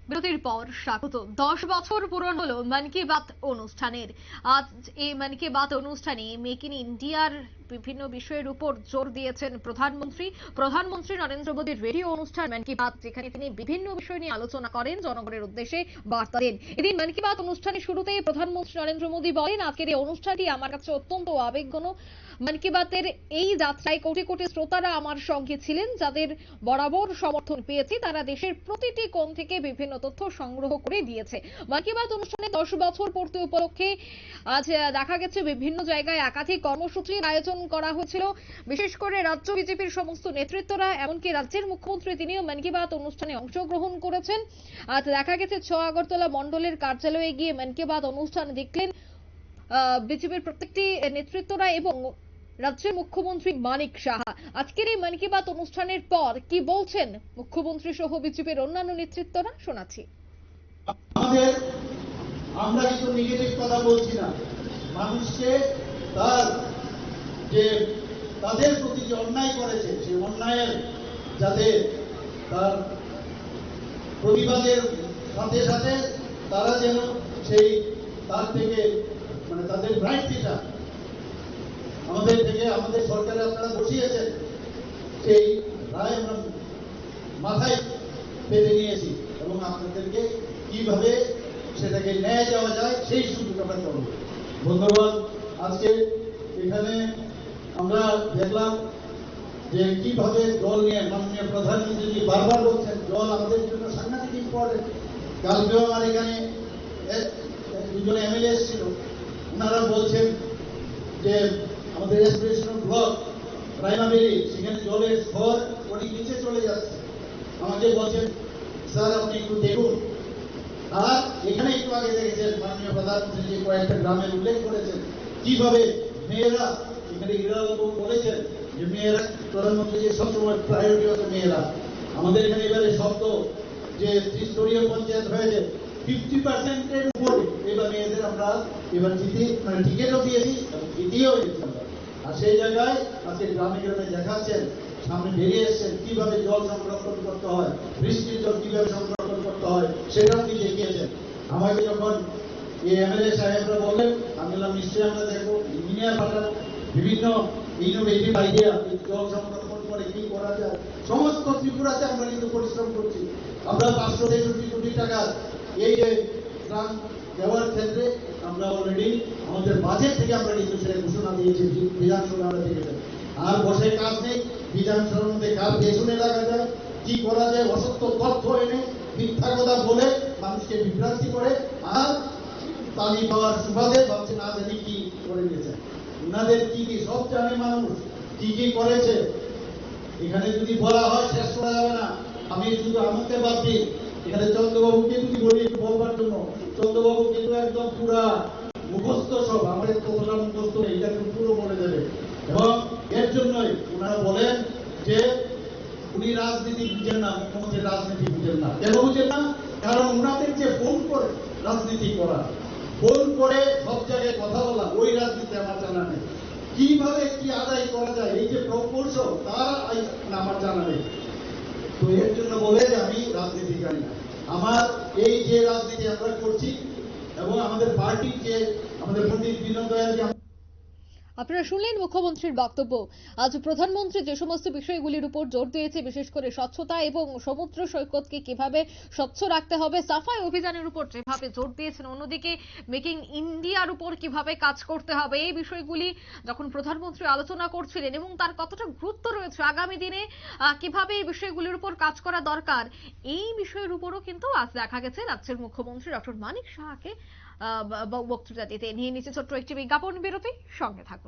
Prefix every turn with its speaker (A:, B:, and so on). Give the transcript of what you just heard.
A: বিরতির পর স্বাগত। 10 বছর পূরণ হলো মন কি বাত অনুষ্ঠানের। আজ এই মন কি বাত অনুষ্ঠানে মেক ইন ইন্ডিয়ার বিভিন্ন বিষয়ের উপর জোর দিয়েছেন প্রধানমন্ত্রী নরেন্দ্র মোদীর রেডিও অনুষ্ঠান মন কি বাত, যেখানে তিনি বিভিন্ন বিষয় নিয়ে আলোচনা করেন, জনগণের উদ্দেশ্যে বার্তা দেন। এদিন মন কি বাত অনুষ্ঠানের শুরুতেই প্রধানমন্ত্রী নরেন্দ্র মোদী বলেন, আজকের এই অনুষ্ঠানটি আমার কাছে অত্যন্ত আবেগঘন। মন কি বাতের এই যাত্রায় কোটি কোটি শ্রোতারা আমার সঙ্গে ছিলেন, যাদের বরাবর সমর্থন পেয়েছি। তারা দেশের প্রতিটি কোণ থেকে বিভিন্ন তথ্য সংগ্রহ করে দিয়েছে। মন কি বাত অনুষ্ঠানে 10 বছর পূর্তি উপলক্ষে আজ দেখা গেছে বিভিন্ন জায়গায় একাধিক কর্মসূচির আয়োজন করা হয়েছিল। বিশেষ করে রাজ্য বিজেপির সমস্ত নেতৃত্বরা, এমনকি রাজ্যের মুখ্যমন্ত্রী, তিনিও মন কি বাত অনুষ্ঠানে অংশগ্রহণ করেছেন। আজ দেখা গেছে আগরতলা মন্ডলের কার্যালয়ে গিয়ে মন কি বাত অনুষ্ঠান দেখলেন বিজেপির প্রত্যেকটি নেতৃত্বরা এবং রাজ্যের মুখ্যমন্ত্রী মানিক সাহা। আজকের এই মন কি বাত অনুষ্ঠানের পর কি বলছেন মুখ্যমন্ত্রী সহ বিজেপির অন্যান্য নেতৃত্বরা, শোনাচ্ছি।
B: আমরা কিন্তু নেগেটিভ কথা বলছি না। মানুষকে তার যে তাদের প্রতি যে অন্যায় করেছে, সেই অন্যায়ের যাতে তার প্রতিবাদের সাথে সাথে তারা যেন সেই তার থেকে তাদের রাইটটা আমাদের থেকে, আমাদের সরকারে আপনারা বসিয়েছেন, সেই রায় আমরা মাথায় পেতে নিয়েছি এবং আপনাদেরকে কিভাবে সেটাকে ন্যায় দেওয়া যায় সেই সুযোগ আমরা করব। বন্ধুগণ, আজকে এখানে আমরা দেখলাম যে কিভাবে জল নিয়ে মাননীয় প্রধানমন্ত্রী বারবার বলছেন জল আমাদের জন্য সাংঘাতিক ইম্পর্টেন্ট। কালকেও আমার এখানে দুজন এমএলএ ছিল, ওনারা বলছেন যে আমাদের এসপিরেশনাল ব্লক প্রাইমারি, সেখানে জলের স্তর অনেক নিচে চলে যাচ্ছে। আমাকে বলছেন স্যার আপনি একটু দেখুন। আর এখানে একটু আগে দেখেছেন মাননীয় প্রধানমন্ত্রী যে কয়েকটা গ্রামের উল্লেখ করেছেন, কিভাবে মেয়েরা, এখানে ইরাবাবু বলেছেন যে মেয়েরা, প্রধানমন্ত্রী যে সবসময় প্রায়োরিটি হচ্ছে মেয়েরা। আমাদের এখানে এবারে শব্দ যে ত্রিস্তরীয় পঞ্চায়েত হয়েছে, 50%-এর উপরে এবার মেয়েদের আমরা এবার টিকিটও দিয়েছি এবং জিতিয়েও গেছি আমরা। আর সেই জায়গায় আজকে গ্রামে গ্রামে দেখাচ্ছেন, সামনে বেরিয়ে এসছেন কিভাবে জল সংরক্ষণ করতে হয়, বৃষ্টির জল কিভাবে সংরক্ষণ করতে হয় সেটাও তিনি দেখিয়েছেন। আমাকে যখন এই এমএলএ সাহেবরা বললেন, আমি বললাম নিশ্চয়ই আমরা দেখবো, ইঞ্জিনিয়ার পাঠাবো, বিভিন্ন ইনোভেটিভ আইডিয়া জল সংরক্ষণ করে কি করা যায়। সমস্ত ত্রিপুরাতে আমরা কিন্তু পরিশ্রম করছি। আমরা 563 কোটি টাকা এই যে ত্রাণ দেওয়ার ক্ষেত্রে আমরা অলরেডি আমাদের বাজেট থেকে আমরা কিন্তু সেটা ঘোষণা দিয়েছি বিধানসভা থেকে। আর বসে কাজ নেই, বিধানসভার মধ্যে কাজ পেছনে লাগা যায়, কি করা যায় অসত্য তথ্য এনে মিথ্যা কথা বলে মানুষকে বিভ্রান্তি করে, আর তালি পাওয়ার সুবাদে ভাবছে না জানি কি করে দিয়েছে। ওনাদের কি কি সব জানে মানুষ, কি কি করেছে। এখানে যদি বলা হয় শেষ করা যাবে না। আমি শুধু আমাকে বাদ দিই, এখানে চন্দ্রবাবুকে যদি বলি একটু বলবার জন্য, চন্দ্রবাবু কিন্তু একদম পুরা মুখস্থ, সব আমাদের কতটা মুখস্থ এটা কিন্তু পুরো বলে দেবে। এবং এর জন্যই ওনারা বলেন যে উনি রাজনীতি বুঝেন না, মুখ্যমন্ত্রী রাজনীতি বুঝেন না। কেন বুঝেন না? কারণ ওনাদের যে ফোন করে রাজনীতি করা, ফোন করে সব জায়গায় কথা বলা, ওই রাজনীতি আমার জানা নেই। কিভাবে কি আদায় করা যায় এই যে প্রকৌশল, তার আমার জানা নেই। তো এর জন্য বলে যে আমি রাজনীতিকারী না। আমার এই যে রাজনীতি আমরা করছি এবং আমাদের পার্টির যে আমাদের পণ্ডিত বিনোদ দয়ালজি,
A: আপনারা শুনলেন মুখ্যমন্ত্রীর বক্তব্য। আজ প্রধানমন্ত্রী যে সমস্ত বিষয়গুলির উপর জোর দিয়েছে, বিশেষ করে স্বচ্ছতা এবং সমুদ্র সৈকতকে কিভাবে স্বচ্ছ রাখতে হবে, সাফাই অভিযানের উপর যেভাবে জোর দিয়েছেন, অন্যদিকে মেকিং ইন্ডিয়ার উপর কিভাবে কাজ করতে হবে, এই বিষয়গুলি যখন প্রধানমন্ত্রী আলোচনা করছিলেন এবং তার কতটা গুরুত্ব রয়েছে আগামী দিনে কিভাবে এই বিষয়গুলির উপর কাজ করা দরকার, এই বিষয়ের উপরও কিন্তু আজ দেখা গেছে রাজ্যের মুখ্যমন্ত্রী ডক্টর মানিক সাহাকে বক্তৃতা দিতে। নিয়ে নিচে ছোট্ট একটি বিজ্ঞাপন বিরতি, সঙ্গে থাকুন।